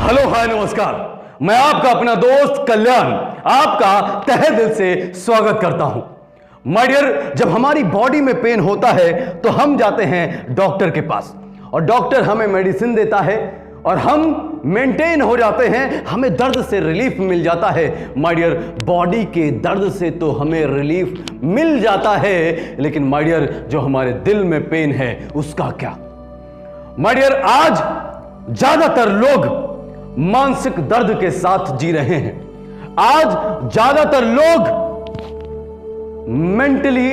Hello hi नमस्कार। मैं आपका अपना दोस्त कल्याण आपका तहे दिल से स्वागत करता हूं। माय डियर, जब हमारी बॉडी में पेन होता है तो हम जाते हैं डॉक्टर के पास और डॉक्टर हमें मेडिसिन देता है और हम मेंटेन हो जाते हैं, हमें दर्द से रिलीफ मिल जाता है। माय डियर, बॉडी के दर्द से तो हमें रिलीफ मिल जाता है, लेकिन माय डियर जो हमारे दिल में पेन है उसका क्या? माय डियर, आज ज्यादातर लोग मानसिक दर्द के साथ जी रहे हैं। आज ज्यादातर लोग मेंटली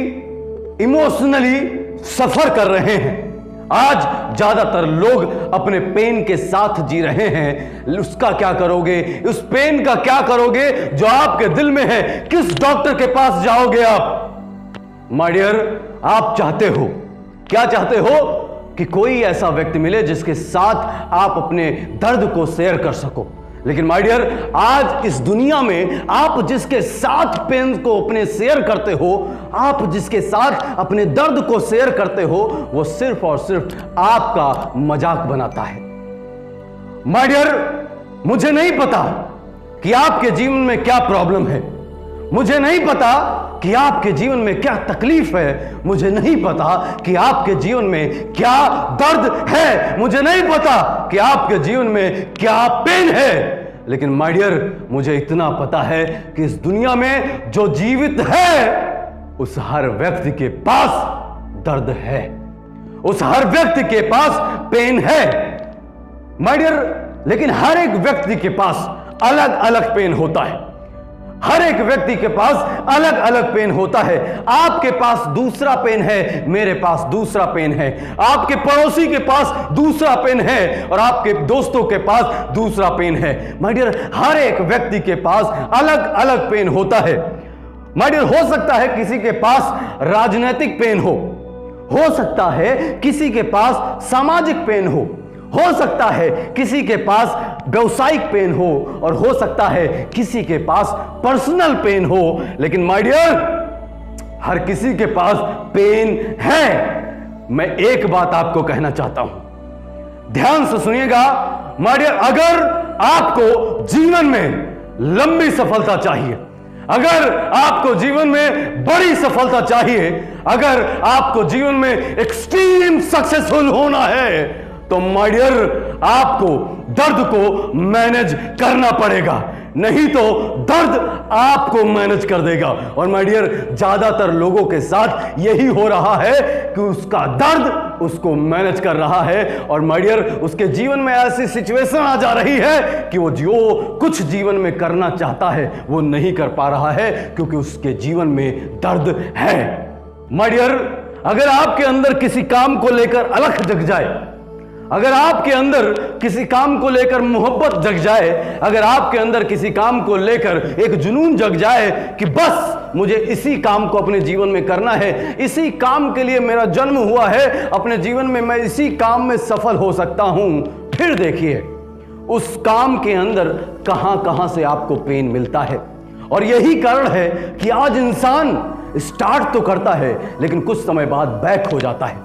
इमोशनली सफर कर रहे हैं। आज ज्यादातर लोग अपने पेन के साथ जी रहे हैं। उसका क्या करोगे? उस पेन का क्या करोगे जो आपके दिल में है? किस डॉक्टर के पास जाओगे आप? माय डियर, आप चाहते हो, क्या चाहते हो कि कोई ऐसा व्यक्ति मिले जिसके साथ आप अपने दर्द को शेयर कर सको। लेकिन माय डियर, आज इस दुनिया में आप जिसके साथ पेन को अपने शेयर करते हो, आप जिसके साथ अपने दर्द को शेयर करते हो, वो सिर्फ और सिर्फ आपका मजाक बनाता है। माय डियर, मुझे नहीं पता कि आपके जीवन में क्या प्रॉब्लम है, मुझे नहीं पता कि आपके जीवन में क्या तकलीफ है, मुझे नहीं पता कि आपके जीवन में क्या दर्द है, मुझे नहीं पता कि आपके जीवन में क्या पेन है। लेकिन माय डियर, मुझे इतना पता है कि इस दुनिया में जो जीवित है उस हर व्यक्ति के पास दर्द है, उस हर व्यक्ति के पास पेन है। माय डियर, लेकिन हर एक व्यक्ति के पास अलग अलग पेन होता है। हर एक व्यक्ति के पास अलग अलग पेन होता है। आपके पास दूसरा पेन है, मेरे पास दूसरा पेन है, आपके पड़ोसी के पास दूसरा पेन है और आपके दोस्तों के पास दूसरा पेन है। माय डियर, हर एक व्यक्ति के पास अलग अलग पेन होता है। माय डियर, हो सकता है किसी के पास राजनीतिक पेन हो सकता है किसी के पास सामाजिक पेन हो सकता है किसी के पास व्यवसायिक पेन हो और हो सकता है किसी के पास पर्सनल पेन हो। लेकिन माय डियर, हर किसी के पास पेन है। मैं एक बात आपको कहना चाहता हूं, ध्यान से सुनिएगा। माय डियर, अगर आपको जीवन में लंबी सफलता चाहिए, अगर आपको जीवन में बड़ी सफलता चाहिए, अगर आपको जीवन में एक्सट्रीम सक्सेसफुल होना है, तो माय डियर आपको दर्द को मैनेज करना पड़ेगा, नहीं तो दर्द आपको मैनेज कर देगा। और माय डियर, ज्यादातर लोगों के साथ यही हो रहा है कि उसका दर्द उसको मैनेज कर रहा है और माय डियर उसके जीवन में ऐसी सिचुएशन आ जा रही है कि वो जो कुछ जीवन में करना चाहता है वो नहीं कर पा रहा है क्योंकि उसके जीवन में दर्द है। माय डियर, अगर आपके अंदर किसी काम को लेकर अलख जग जाए, अगर आपके अंदर किसी काम को लेकर मोहब्बत जग जाए, अगर आपके अंदर किसी काम को लेकर एक जुनून जग जाए कि बस मुझे इसी काम को अपने जीवन में करना है, इसी काम के लिए मेरा जन्म हुआ है, अपने जीवन में मैं इसी काम में सफल हो सकता हूं, फिर देखिए उस काम के अंदर कहां कहां से आपको पेन मिलता है। और यही कारण है कि आज इंसान स्टार्ट तो करता है लेकिन कुछ समय बाद बैक हो जाता है।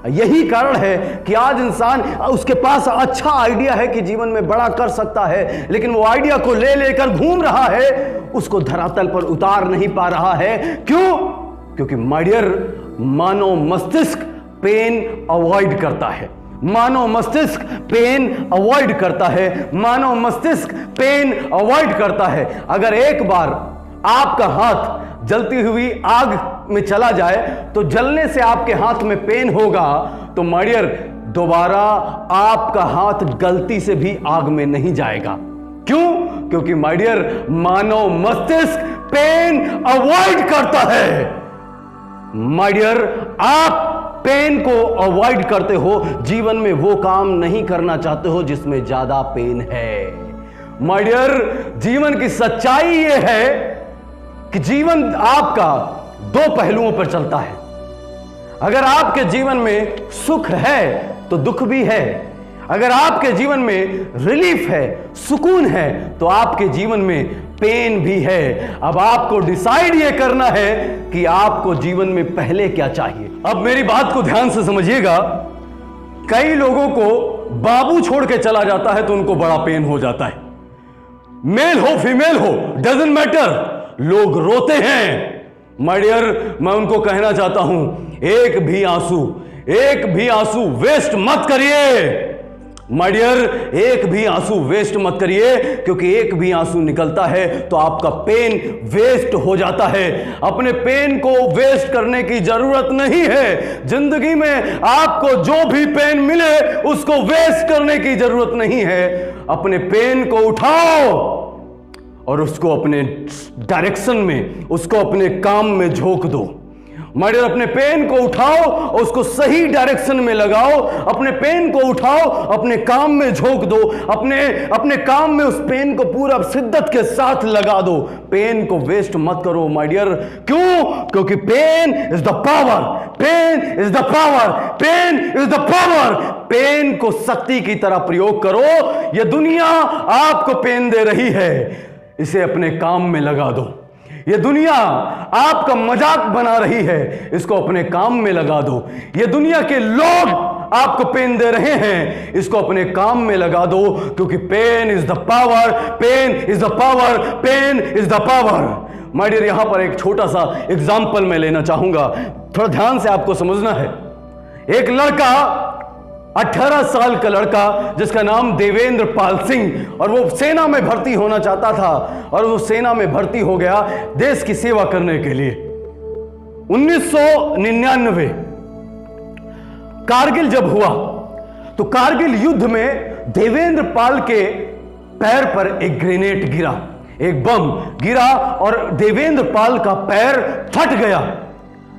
यही कारण है कि आज इंसान, उसके पास अच्छा आइडिया है कि जीवन में बड़ा कर सकता है, लेकिन वो आइडिया को ले लेकर घूम रहा है, उसको धरातल पर उतार नहीं पा रहा है। क्यों? क्योंकि माय डियर, मानव मस्तिष्क पेन अवॉइड करता है, मानव मस्तिष्क पेन अवॉइड करता है, मानव मस्तिष्क पेन अवॉइड करता है। अगर एक बार आपका हाथ जलती हुई आग में चला जाए तो जलने से आपके हाथ में पेन होगा, तो माय डियर दोबारा आपका हाथ गलती से भी आग में नहीं जाएगा। क्यों? क्योंकि माय डियर मानव मस्तिष्क पेन अवॉइड करता है। माय डियर, आप पेन को अवॉइड करते हो, जीवन में वो काम नहीं करना चाहते हो जिसमें ज्यादा पेन है। माय डियर, जीवन की सच्चाई यह है कि जीवन आपका दो पहलुओं पर चलता है। अगर आपके जीवन में सुख है तो दुख भी है, अगर आपके जीवन में रिलीफ है, सुकून है, तो आपके जीवन में पेन भी है। अब आपको डिसाइड यह करना है कि आपको जीवन में पहले क्या चाहिए। अब मेरी बात को ध्यान से समझिएगा कई लोगों को बाबू छोड़ के चला जाता है तो उनको बड़ा पेन हो जाता है। मेल हो फीमेल हो डजंट मैटर, लोग रोते हैं। माय डियर, मैं उनको कहना चाहता हूं, एक भी आंसू वेस्ट मत करिए। माय डियर, एक भी आंसू वेस्ट मत करिए, क्योंकि एक भी आंसू निकलता है तो आपका पेन वेस्ट हो जाता है। अपने पेन को वेस्ट करने की जरूरत नहीं है। जिंदगी में आपको जो भी पेन मिले उसको वेस्ट करने की जरूरत नहीं है। अपने पेन को उठाओ और उसको अपने डायरेक्शन में, उसको अपने काम में झोंक दो। माय डियर, अपने पेन को उठाओ और उसको सही डायरेक्शन में लगाओ। अपने पेन को उठाओ, अपने काम में झोंक दो। अपने काम में उस पेन को पूरा शिद्दत के साथ लगा दो। पेन को वेस्ट मत करो माय डियर। क्यों? क्योंकि pen is the power, pen is the power, pen is the power. Pen को शक्ति की तरह प्रयोग करो। यह दुनिया आपको पेन दे रही है, इसे अपने काम में लगा दो। ये दुनिया आपका मजाक बना रही है, इसको अपने काम में लगा दो। ये दुनिया के लोग आपको पेन दे रहे हैं, इसको अपने काम में लगा दो। क्योंकि pen is the power, pen is the power, pen is the power. My dear, यहां पर एक छोटा सा एग्जाम्पल मैं लेना चाहूंगा, थोड़ा ध्यान से आपको समझना है। एक लड़का, 18 साल का लड़का जिसका नाम देवेंद्र पाल सिंह, और वो सेना में भर्ती होना चाहता था और वो सेना में भर्ती हो गया देश की सेवा करने के लिए। 1999 कारगिल जब हुआ तो कारगिल युद्ध में देवेंद्र पाल के पैर पर एक ग्रेनेड गिरा, एक बम गिरा और देवेंद्र पाल का पैर फट गया।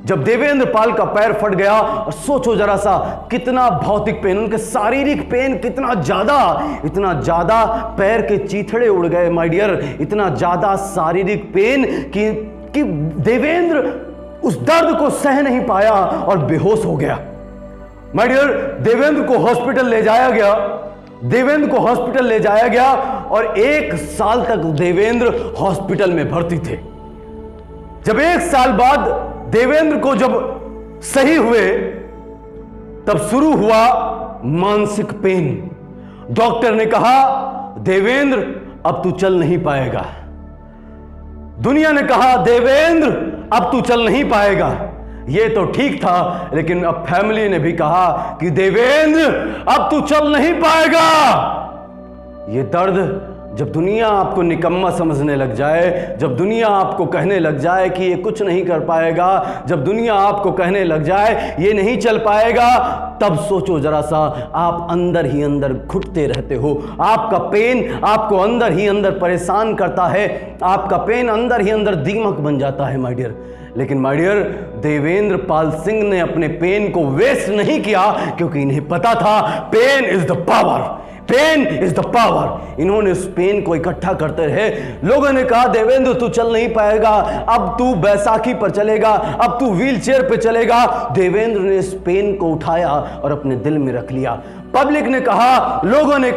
जब देवेंद्र पाल का पैर फट गया, और सोचो जरा सा कितना भौतिक पेन, उनके शारीरिक पेन कितना ज्यादा पैर के चीथड़े उड़ गए माय डियर। इतना ज्यादा शारीरिक पेन कि देवेंद्र उस दर्द को सह नहीं पाया और बेहोश हो गया। माय डियर, देवेंद्र को हॉस्पिटल ले जाया गया और 1 साल तक देवेंद्र हॉस्पिटल में भर्ती थे। जब 1 साल बाद देवेंद्र को जब सही हुए, तब शुरू हुआ मानसिक पेन। डॉक्टर ने कहा, देवेंद्र अब तू चल नहीं पाएगा। दुनिया ने कहा, देवेंद्र अब तू चल नहीं पाएगा। ये तो ठीक था, लेकिन अब फैमिली ने भी कहा कि देवेंद्र अब तू चल नहीं पाएगा। ये दर्द जब दुनिया आपको निकम्मा समझने लग जाए, जब दुनिया आपको कहने लग जाए कि ये कुछ नहीं कर पाएगा, जब दुनिया आपको कहने लग जाए ये नहीं चल पाएगा, तब सोचो जरा सा, आप अंदर ही अंदर घुटते रहते हो। आपका पेन आपको अंदर ही अंदर परेशान करता है, आपका पेन अंदर ही अंदर दीमक बन जाता है माय डियर। लेकिन माय डियर, देवेंद्र पाल सिंह ने अपने पेन को वेस्ट नहीं किया, क्योंकि इन्हें पता था pen is the power, pen is the power. इन्होंने उस पेन को इकट्ठा करते रहे। लोगों ने कहा, देवेंद्र तू चल नहीं पाएगा, अब तू बैसाखी पर चलेगा, अब तू व्हील चेयर पर चलेगा। देवेंद्र ने इस पेन को उठाया और अपने दिल में रख लिया। पब्लिक ने कहा, लोगों ने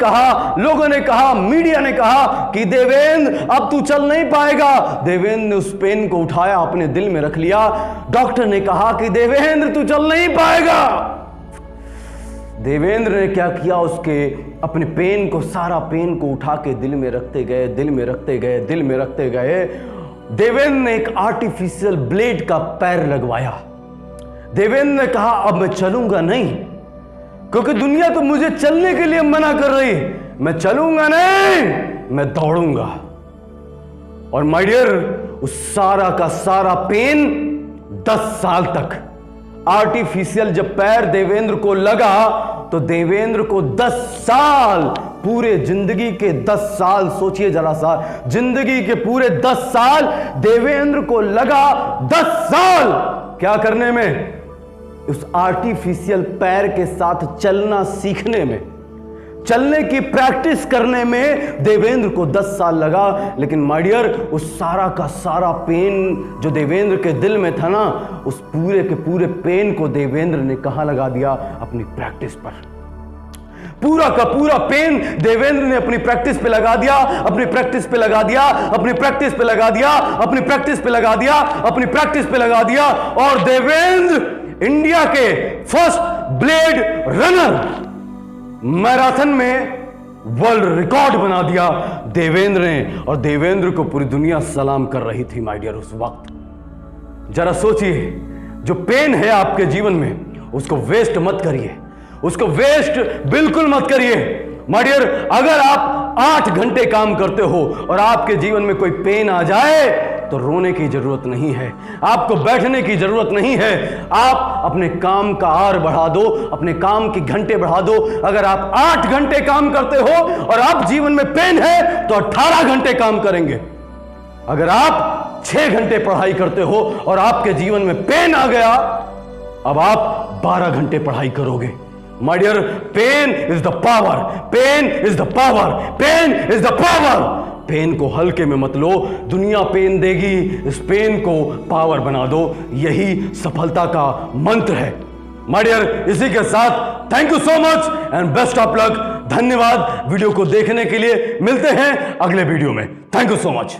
कहा, मीडिया ने कहा कि देवेंद्र अब तू चल नहीं पाएगा। देवेंद्र ने उस पेन को उठाया, अपने दिल में रख लिया। डॉक्टर ने कहा कि देवेंद्र तू चल नहीं पाएगा। देवेंद्र ने क्या किया, उसके अपने पेन को, सारा पेन को उठा के दिल में रखते गए। देवेंद्र ने एक आर्टिफिशियल ब्लेड का पैर लगवाया। देवेंद्र ने कहा, अब मैं चलूंगा नहीं, क्योंकि दुनिया तो मुझे चलने के लिए मना कर रही, मैं चलूंगा नहीं, मैं दौड़ूंगा। और माय डियर, उस सारा का सारा पेन 10 साल तक, आर्टिफिशियल जब पैर देवेंद्र को लगा तो देवेंद्र को 10 साल, पूरे जिंदगी के 10 साल, सोचिए जरा सा, जिंदगी के पूरे 10 साल देवेंद्र को लगा। 10 साल क्या करने में? उस आर्टिफिशियल पैर के साथ चलना सीखने में, चलने की प्रैक्टिस करने में देवेंद्र को 10 साल लगा। लेकिन माय डियर, उस सारा का सारा पेन जो देवेंद्र के दिल में था ना, उस पूरे के पूरे पेन को देवेंद्र ने कहां लगा दिया? अपनी प्रैक्टिस पर। पूरा का पूरा पेन देवेंद्र ने अपनी प्रैक्टिस पे लगा दिया, अपनी प्रैक्टिस पे लगा दिया, अपनी प्रैक्टिस पे लगा दिया, अपनी प्रैक्टिस पे लगा दिया, अपनी प्रैक्टिस पे लगा दिया। और देवेंद्र इंडिया के फर्स्ट ब्लेड रनर मैराथन में वर्ल्ड रिकॉर्ड बना दिया देवेंद्र ने, और देवेंद्र को पूरी दुनिया सलाम कर रही थी माय डियर उस वक्त। जरा सोचिए, जो पेन है आपके जीवन में उसको वेस्ट मत करिए, उसको वेस्ट बिल्कुल मत करिए माय डियर। अगर आप 8 घंटे काम करते हो और आपके जीवन में कोई पेन आ जाए तो रोने की जरूरत नहीं है, आपको बैठने की जरूरत नहीं है। आप अपने काम का आर बढ़ा दो, अपने काम की घंटे बढ़ा दो। अगर आप 8 घंटे काम करते हो और आप जीवन में पेन है तो 18 घंटे काम करेंगे। अगर आप 6 घंटे पढ़ाई करते हो और आपके जीवन में पेन आ गया, अब आप 12 घंटे पढ़ाई करोगे। My dear, pen is the power, pen is the power, pen is the power. Pen को हल्के में मत लो, दुनिया पेन देगी, इस पेन को पावर बना दो। यही सफलता का मंत्र है माय डियर। इसी के साथ thank you so much and best of luck. धन्यवाद वीडियो को देखने के लिए। मिलते हैं अगले वीडियो में। Thank you so much.